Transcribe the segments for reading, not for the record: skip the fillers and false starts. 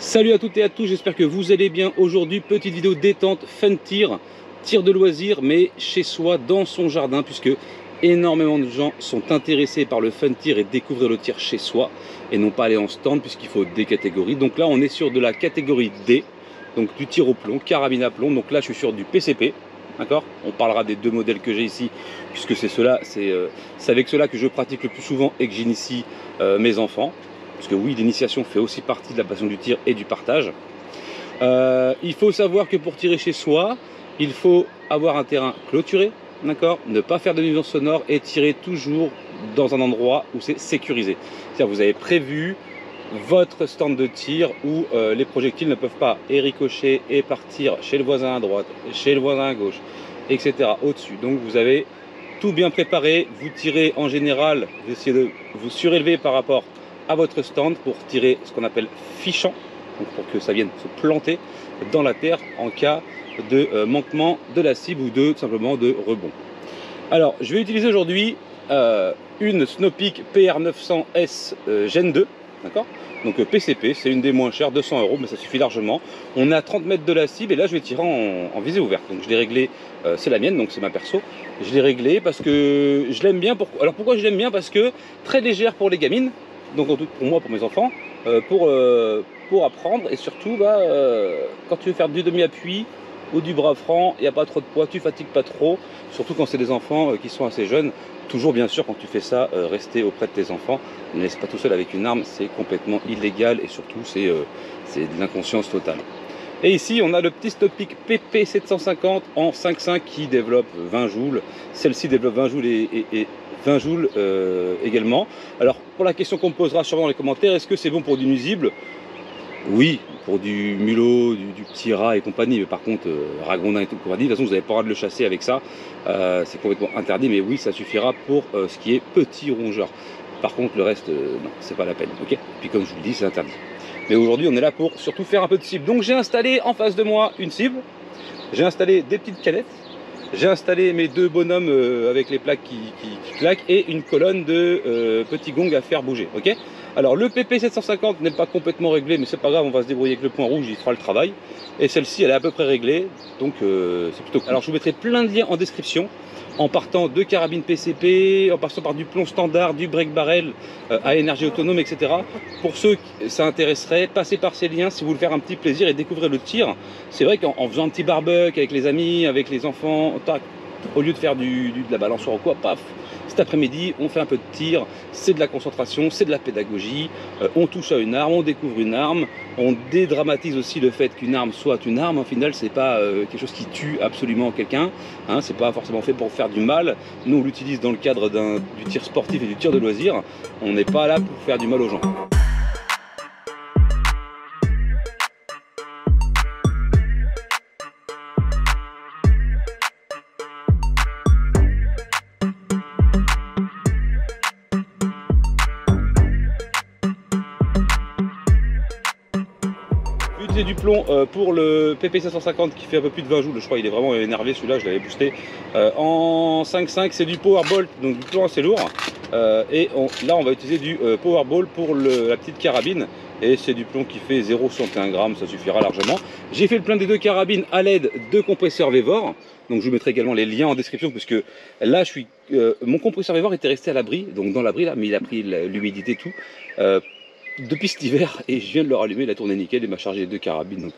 Salut à toutes et à tous, j'espère que vous allez bien. Aujourd'hui, petite vidéo détente, fun tir, tir de loisir, mais chez soi, dans son jardin, puisque énormément de gens sont intéressés par le fun tir et découvrir le tir chez soi, et non pas aller en stand, puisqu'il faut des catégories. Donc là, on est sur de la catégorie D, donc du tir au plomb, carabine à plomb. Donc là, je suis sur du PCP, d'accord. On parlera des deux modèles que j'ai ici, puisque c'est avec cela que je pratique le plus souvent et que j'initie mes enfants. Parce que oui, l'initiation fait aussi partie de la passion du tir et du partage. Il faut savoir que pour tirer chez soi, il faut avoir un terrain clôturé, d'accord, ne pas faire de nuisance sonore et tirer toujours dans un endroit où c'est sécurisé. C'est-à-dire vous avez prévu votre stand de tir où les projectiles ne peuvent pas ricocher et partir chez le voisin à droite, chez le voisin à gauche, etc. au-dessus. Donc vous avez tout bien préparé, vous tirez en général, vous essayez de vous surélever par rapport à votre stand pour tirer ce qu'on appelle fichant, donc pour que ça vienne se planter dans la terre en cas de manquement de la cible ou tout simplement de rebond. Alors je vais utiliser aujourd'hui une Snopeak PR900S Gen 2, d'accord, donc PCP, c'est une des moins chères, 200 €, mais ça suffit largement. On est à 30 mètres de la cible et là je vais tirer en visée ouverte. Donc je l'ai réglé, c'est la mienne, donc c'est ma perso. Je l'ai réglé parce que je l'aime bien. Alors pourquoi je l'aime bien? Parce que très légère pour les gamines, donc pour moi, pour mes enfants, pour apprendre, et surtout quand tu veux faire du demi-appui ou du bras franc, il n'y a pas trop de poids, tu fatigues pas trop, surtout quand c'est des enfants qui sont assez jeunes. Toujours bien sûr quand tu fais ça, rester auprès de tes enfants, ne laisse pas tout seul avec une arme, c'est complètement illégal et surtout c'est de l'inconscience totale. Et ici on a le petit Snopeak PP750 en 5.5 qui développe 20 joules, celle-ci développe 20 joules et 20 joules également. Alors pour la question qu'on me posera sûrement dans les commentaires, est-ce que c'est bon pour du nuisible? Oui, pour du mulot, du petit rat et compagnie, mais par contre ragondin et tout compagnie, de toute façon vous n'avez pas le droit de le chasser avec ça, c'est complètement interdit, mais oui ça suffira pour ce qui est petit rongeur. Par contre le reste, non, c'est pas la peine, ok. Puis comme je vous le dis, c'est interdit. Mais aujourd'hui on est là pour surtout faire un peu de cible. Donc j'ai installé en face de moi une cible, j'ai installé des petites canettes, j'ai installé mes deux bonhommes avec les plaques qui claquent et une colonne de petits gongs à faire bouger, ok. Alors le PP750 n'est pas complètement réglé, mais c'est pas grave, on va se débrouiller avec le point rouge, il fera le travail. Et celle-ci elle est à peu près réglée, donc c'est plutôt cool. Alors je vous mettrai plein de liens en description, en partant de carabine PCP, en passant par du plomb standard, du break barrel à énergie autonome, etc. Pour ceux qui ça intéresserait, passez par ces liens si vous voulez faire un petit plaisir et découvrir le tir. C'est vrai qu'en faisant un petit barbecue avec les amis, avec les enfants, tac, au lieu de faire de la balançoire ou quoi, paf, cet après-midi on fait un peu de tir, c'est de la concentration, c'est de la pédagogie, on touche à une arme, on découvre une arme, on dédramatise aussi le fait qu'une arme soit une arme. Au final c'est pas quelque chose qui tue absolument quelqu'un, hein, c'est pas forcément fait pour faire du mal. Nous on l'utilise dans le cadre du tir sportif et du tir de loisir, on n'est pas là pour faire du mal aux gens. J'ai du plomb pour le PP750 qui fait un peu plus de 20 joules, je crois il est vraiment énervé celui-là, je l'avais boosté. En 5.5 c'est du Powerbolt, donc du plomb assez lourd. Là on va utiliser du Powerball pour la petite carabine, et c'est du plomb qui fait 0,61 g, ça suffira largement. J'ai fait le plein des deux carabines à l'aide de compresseurs Vevor, donc je vous mettrai également les liens en description, puisque là mon compresseur Vevor était resté à l'abri, donc dans l'abri là, mais il a pris l'humidité tout. Depuis cet hiver, et je viens de le rallumer, il a tourné nickel, il m'a chargé les deux carabines, donc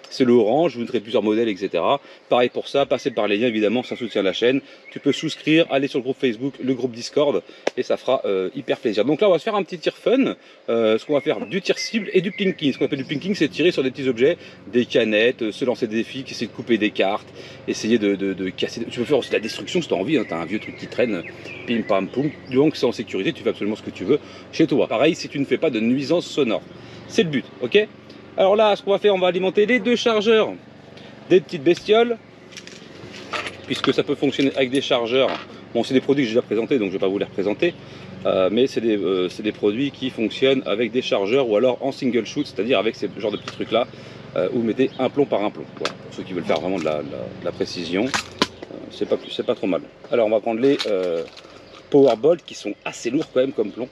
c'est le orange, je vous montrerai plusieurs modèles, etc. Pareil pour ça, passez par les liens évidemment, ça soutient la chaîne. Tu peux souscrire, aller sur le groupe Facebook, le groupe Discord, et ça fera hyper plaisir. Donc là on va se faire un petit tir fun, ce qu'on va faire du tir cible et du plinking. Ce qu'on appelle du plinking, c'est tirer sur des petits objets, des canettes, se lancer des défis, essayer de couper des cartes, essayer de casser. Tu peux faire aussi de la destruction si tu as envie, hein. Tu as un vieux truc qui traîne, pim pam poum, du moment que c'est en sécurité, tu fais absolument ce que tu veux chez toi. Pareil si tu ne fais pas de nuisance sonore, c'est le but, ok. Alors là, ce qu'on va faire, on va alimenter les deux chargeurs des petites bestioles, puisque ça peut fonctionner avec des chargeurs. Bon, c'est des produits que j'ai déjà présentés, donc je ne vais pas vous les représenter, mais c'est des produits qui fonctionnent avec des chargeurs ou alors en single shoot, c'est-à-dire avec ce genre de petits trucs là, où vous mettez un plomb par un plomb. Voilà, pour ceux qui veulent faire vraiment de la précision, c'est pas trop mal. Alors on va prendre les Powerbolt qui sont assez lourds quand même comme plomb.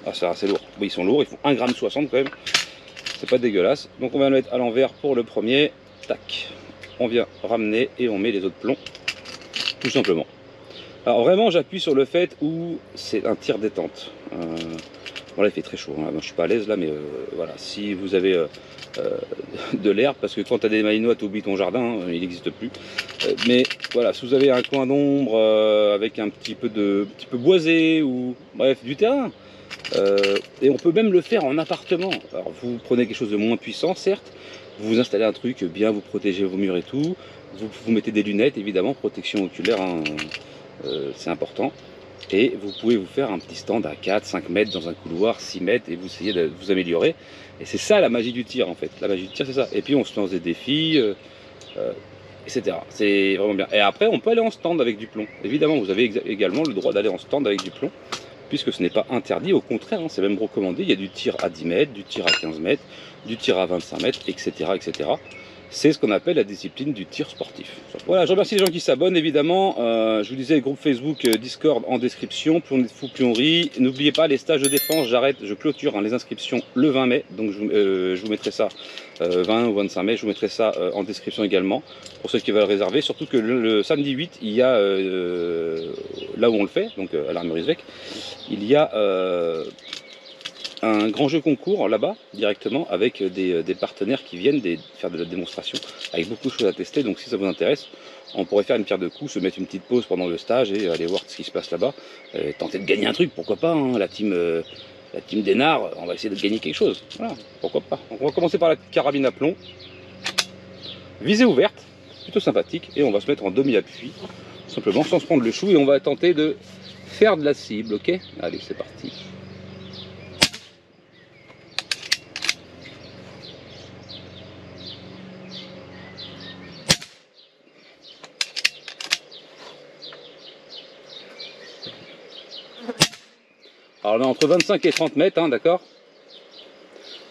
Ah, c'est assez lourd. Oui, ils sont lourds, ils font 1,60 g quand même. c'est pas dégueulasse. Donc on va le mettre à l'envers pour le premier. Tac. On vient ramener et on met les autres plombs. Tout simplement. Alors vraiment j'appuie sur le fait où c'est un tir détente. Voilà, il fait très chaud, hein. Moi, je suis pas à l'aise là, mais voilà, si vous avez de l'herbe, parce que quand tu as des malinois, tu oublies ton jardin, hein, il n'existe plus. Mais voilà, si vous avez un coin d'ombre avec un petit peu boisé, ou bref, du terrain, et on peut même le faire en appartement. Alors vous prenez quelque chose de moins puissant, certes, vous installez un truc, bien vous protégez vos murs et tout, vous mettez des lunettes, évidemment, protection oculaire, hein, c'est important. Et vous pouvez vous faire un petit stand à 4-5 mètres dans un couloir, 6 mètres, et vous essayez de vous améliorer. Et c'est ça la magie du tir en fait. La magie du tir, c'est ça. Et puis on se lance des défis, etc. C'est vraiment bien. Et après, on peut aller en stand avec du plomb. Évidemment, vous avez également le droit d'aller en stand avec du plomb, puisque ce n'est pas interdit, au contraire, hein, c'est même recommandé. Il y a du tir à 10 mètres, du tir à 15 mètres, du tir à 25 mètres, etc. etc. C'est ce qu'on appelle la discipline du tir sportif. Voilà, je remercie les gens qui s'abonnent, évidemment. Je vous disais, groupe Facebook, Discord en description. Plus on est fou, plus on rit. N'oubliez pas, les stages de défense, je clôture, hein, les inscriptions le 20 mai. Donc je vous mettrai ça, 20 ou 25 mai, je vous mettrai ça en description également, pour ceux qui veulent réserver. Surtout que le samedi 8, il y a, là où on le fait, donc à l'Armurerie Svec, il y a un grand jeu concours là-bas directement avec des partenaires qui viennent faire de la démonstration avec beaucoup de choses à tester. Donc si ça vous intéresse, on pourrait faire une pierre de coups, se mettre une petite pause pendant le stage et aller voir ce qui se passe là-bas, tenter de gagner un truc, pourquoi pas, hein, la team d'Hénard, on va essayer de gagner quelque chose, voilà, pourquoi pas. Donc on va commencer par la carabine à plomb, visée ouverte, plutôt sympathique, et on va se mettre en demi-appui simplement sans se prendre le chou, et on va tenter de faire de la cible. Ok, allez, c'est parti. Alors là, entre 25 et 30 mètres, hein, d'accord.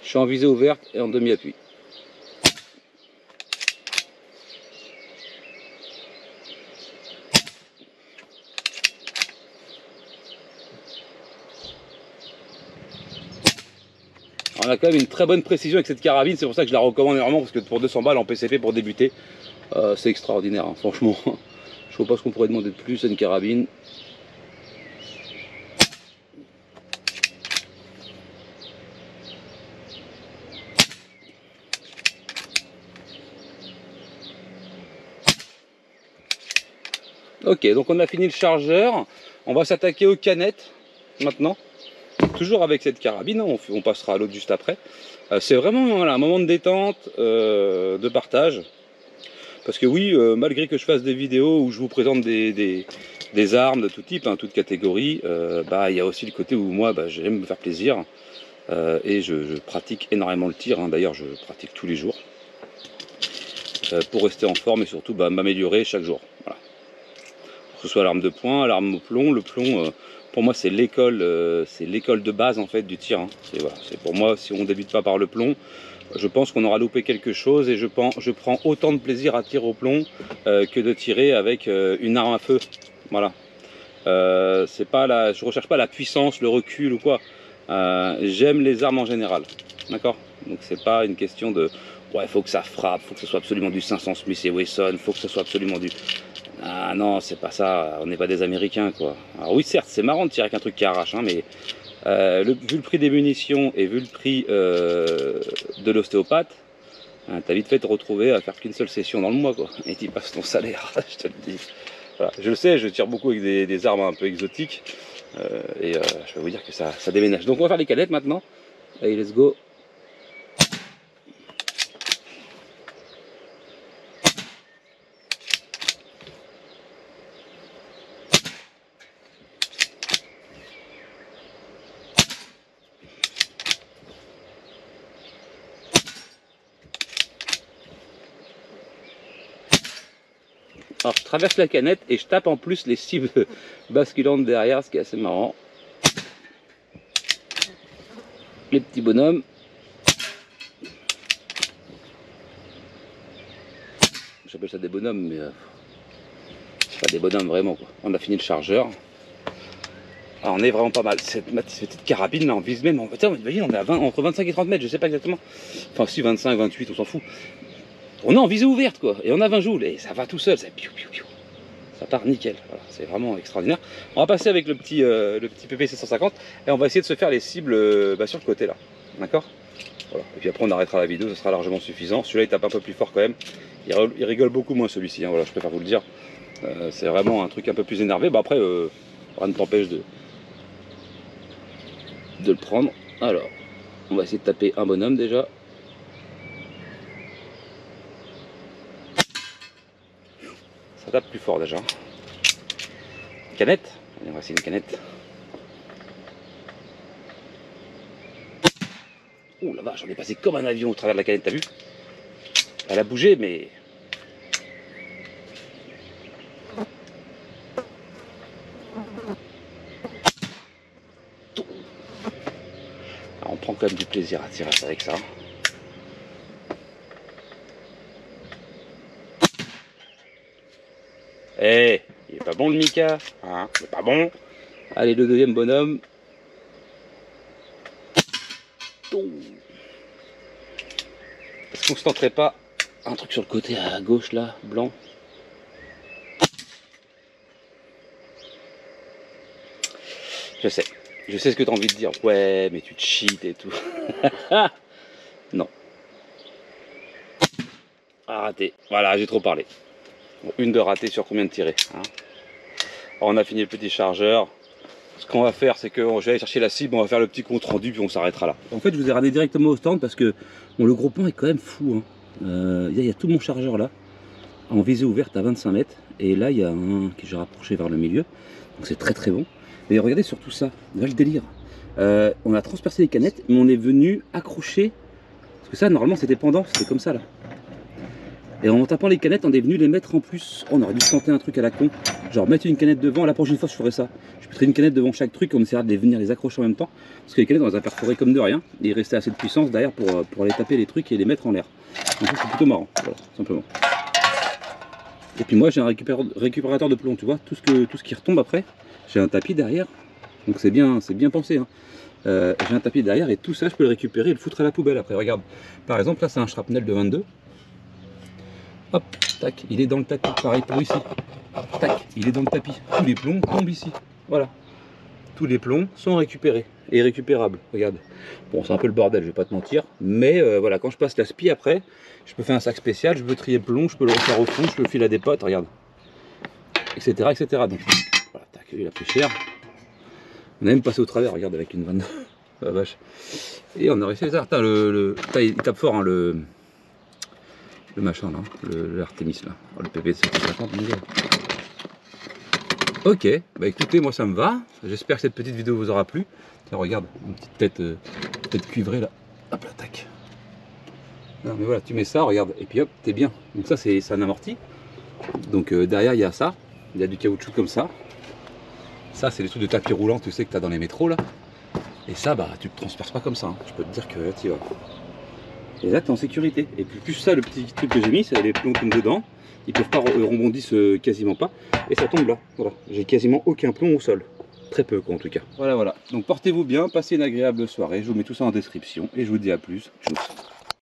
Je suis en visée ouverte et en demi-appui. On a quand même une très bonne précision avec cette carabine, c'est pour ça que je la recommande énormément, parce que pour 200 balles en PCP pour débuter, c'est extraordinaire, hein, franchement. Je ne vois pas ce qu'on pourrait demander de plus à une carabine. Ok, donc on a fini le chargeur, on va s'attaquer aux canettes maintenant, toujours avec cette carabine, hein, on passera à l'autre juste après. C'est vraiment voilà, un moment de détente, de partage, parce que oui, malgré que je fasse des vidéos où je vous présente des armes de tout type, hein, toute catégorie, il y a aussi le côté où moi j'aime me faire plaisir, et je pratique énormément le tir, hein. D'ailleurs je pratique tous les jours, pour rester en forme et surtout m'améliorer chaque jour. Voilà. Que ce soit l'arme de poing, l'arme au plomb. Le plomb, pour moi, c'est l'école de base en fait du tir, hein. Voilà, pour moi, si on ne débute pas par le plomb, je pense qu'on aura loupé quelque chose, et je prends autant de plaisir à tirer au plomb que de tirer avec une arme à feu. Voilà. Je recherche pas la puissance, le recul ou quoi. J'aime les armes en général. D'accord. Donc c'est pas une question de ouais, faut que ça frappe, faut que ce soit absolument du 500 Smith et Wesson, faut que ce soit absolument du... Ah non, c'est pas ça, on n'est pas des Américains quoi. Alors oui, certes, c'est marrant de tirer avec un truc qui arrache, hein, mais vu le prix des munitions et vu le prix de l'ostéopathe, hein, t'as vite fait te retrouver à faire qu'une seule session dans le mois quoi. Et tu passes ton salaire, je te le dis. Voilà. Je le sais, je tire beaucoup avec des armes un peu exotiques, et je vais vous dire que ça déménage. Donc on va faire les canettes maintenant. Allez, let's go. Alors je traverse la canette et je tape en plus les cibles basculantes derrière, ce qui est assez marrant. Les petits bonhommes. J'appelle ça des bonhommes, mais c'est pas des bonhommes vraiment quoi. On a fini le chargeur. Alors, on est vraiment pas mal. Cette petite carabine là, on vise même. Imagine, on est à 20, entre 25 et 30 mètres, je sais pas exactement. Enfin, si 25, 28, on s'en fout. On est en visée ouverte quoi. Et on a 20 joules. Et ça va tout seul. Ça, ça part nickel. Voilà, c'est vraiment extraordinaire. On va passer avec le petit PP 750 et on va essayer de se faire les cibles sur le côté là. D'accord? Voilà. Et puis après, on arrêtera la vidéo. Ça sera largement suffisant. Celui-là, il tape un peu plus fort quand même. Il rigole beaucoup moins celui-ci. Hein. Voilà, je préfère vous le dire. C'est vraiment un truc un peu plus énervé. Bah après, rien ne t'empêche de le prendre. Alors, on va essayer de taper un bonhomme déjà. Ça tape plus fort déjà. Canette. Allez, on va essayer une canette. Ouh la vache, j'en ai passé comme un avion au travers de la canette, t'as vu? Elle a bougé, mais... Alors, on prend quand même du plaisir à tirer avec ça. Eh, il est pas bon le Mika, hein, c'est pas bon. Allez, le deuxième bonhomme. Est-ce qu'on se tenterait pas un truc sur le côté à gauche là, blanc? Je sais ce que tu as envie de dire. Ouais, mais tu te cheats et tout. Non. Ah, raté. Voilà, j'ai trop parlé. Bon, une de ratée sur combien de tirés, hein. Alors, on a fini le petit chargeur. Ce qu'on va faire, c'est que je vais aller chercher la cible, on va faire le petit compte rendu, puis on s'arrêtera là. En fait, je vous ai ramené directement au stand parce que bon, le gros plan est quand même fou. Hein. Il y a tout mon chargeur là, en visée ouverte à 25 mètres. Et là, il y a un que j'ai rapproché vers le milieu. Donc c'est très très bon. Mais regardez surtout ça, là le délire. On a transpercé les canettes, mais on est venu accrocher. Parce que ça, normalement, c'était pendant, c'était comme ça là. Et en tapant les canettes, on est venu les mettre en plus. Oh, on aurait dû se tenter un truc à la con. Genre mettre une canette devant. La prochaine fois, je ferai ça. Je mettrai une canette devant chaque truc et on essaiera de venir les accrocher en même temps. Parce que les canettes, on les a perforées comme de rien. Et il restait assez de puissance derrière pour aller taper les trucs et les mettre en l'air. Donc c'est plutôt marrant, voilà, simplement. Et puis moi, j'ai un récupérateur de plomb, tu vois. Tout ce qui retombe après, j'ai un tapis derrière. Donc c'est bien pensé. Hein. J'ai un tapis derrière et tout ça, je peux le récupérer et le foutre à la poubelle après. Regarde, par exemple, là, c'est un shrapnel de 22. Hop, tac, il est dans le tapis, pareil pour ici. Tac, il est dans le tapis. Tous les plombs tombent ici. Voilà. Tous les plombs sont récupérés et récupérables. Regarde. Bon, c'est un peu le bordel, je vais pas te mentir. Mais voilà, quand je passe la spie après, je peux faire un sac spécial, je peux trier le plomb, je peux le refaire au fond, je peux le filer à des potes, regarde. Etc. etc. Donc voilà, tac, il a pris cher. On a même passé au travers, regarde, avec une vanne. La vache. Et on a réussi à les avoir. Il tape fort, hein, le machin là, l'Artemis là, le PP 750. Ok, bah écoutez, moi ça me va. J'espère que cette petite vidéo vous aura plu. Tiens, regarde, une petite tête cuivrée là. Hop là, tac. Non mais voilà, tu mets ça, regarde, et puis hop, t'es bien. Donc ça c'est un amorti. Donc derrière il y a ça, il y a du caoutchouc comme ça. Ça c'est les trucs de tapis roulant, tu sais que tu as dans les métros là. Et ça, bah tu te transperces pas comme ça. Hein. Je peux te dire que là tu vas. Et là, tu es en sécurité. Et puis plus ça, le petit truc que j'ai mis, c'est les plombs tombent dedans. Ils peuvent pas rebondissent quasiment pas. Et ça tombe là. Voilà. J'ai quasiment aucun plomb au sol. Très peu quoi en tout cas. Voilà. Donc portez-vous bien, passez une agréable soirée. Je vous mets tout ça en description. Et je vous dis à plus. Tchuss.